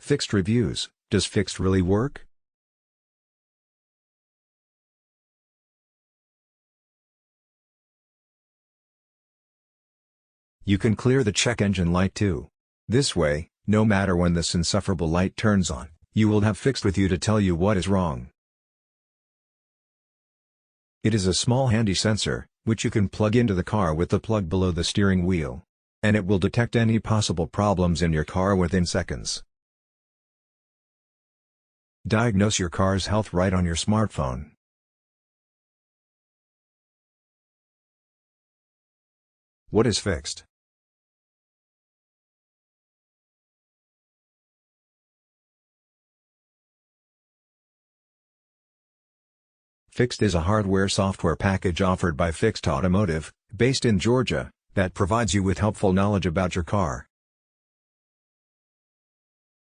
FIXD reviews. Does FIXD really work? You can clear the check engine light too. This way, no matter when this insufferable light turns on, you will have FIXD with you to tell you what is wrong. It is a small handy sensor, which you can plug into the car with the plug below the steering wheel. And it will detect any possible problems in your car within seconds. Diagnose your car's health right on your smartphone. What is FIXD? FIXD is a hardware-software package offered by FIXD Automotive, based in Georgia, that provides you with helpful knowledge about your car.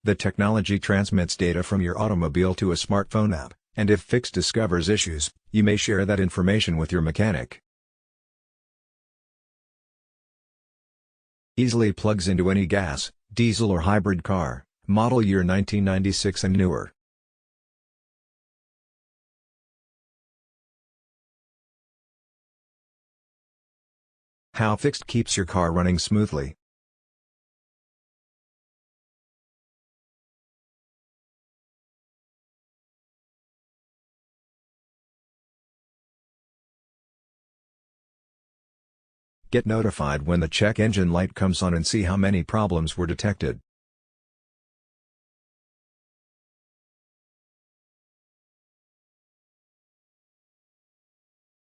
The technology transmits data from your automobile to a smartphone app, and if FIXD discovers issues, you may share that information with your mechanic. Easily plugs into any gas, diesel or hybrid car, model year 1996 and newer. How FIXD keeps your car running smoothly. Get notified when the check engine light comes on and see how many problems were detected.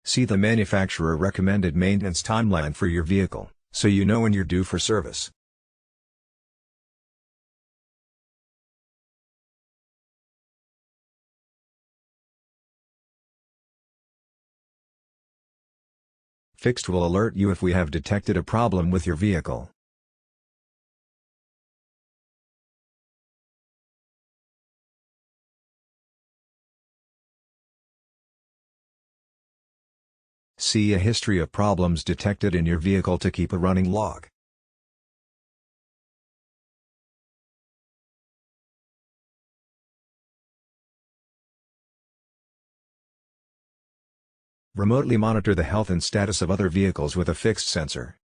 See the manufacturer recommended maintenance timeline for your vehicle, so you know when you're due for service. FIXD will alert you if we have detected a problem with your vehicle. See a history of problems detected in your vehicle to keep a running log. Remotely monitor the health and status of other vehicles with a FIXD sensor.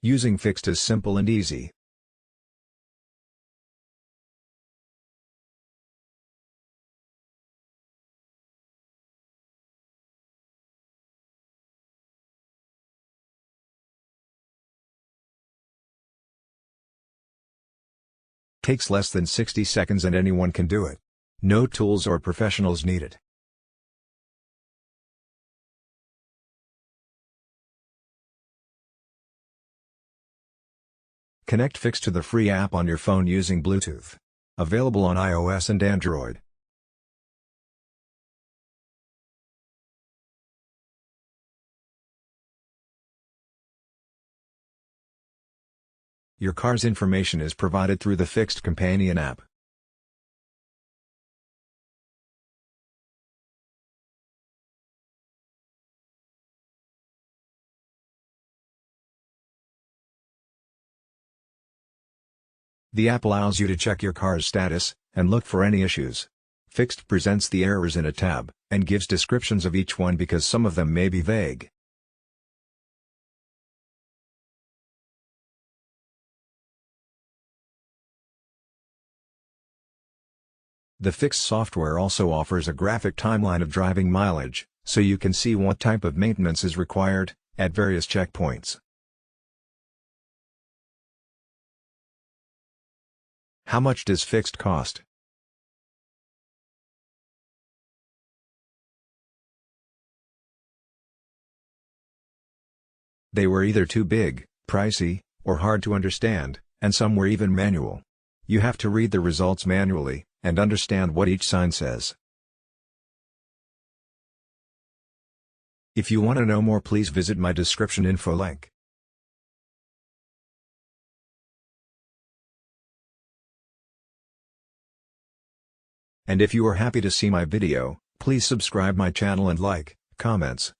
Using FIXD is simple and easy. Takes less than 60 seconds and anyone can do it. No tools or professionals needed. Connect FIXD to the free app on your phone using Bluetooth. Available on iOS and Android. Your car's information is provided through the FIXD companion app. The app allows you to check your car's status, and look for any issues. FIXD presents the errors in a tab, and gives descriptions of each one because some of them may be vague. The FIXD software also offers a graphic timeline of driving mileage, so you can see what type of maintenance is required, at various checkpoints. How much does FIXD cost? They were either too big, pricey, or hard to understand, and some were even manual. You have to read the results manually, and understand what each sign says. If you want to know more, please visit my description info link. And if you are happy to see my video, please subscribe my channel and like, comments.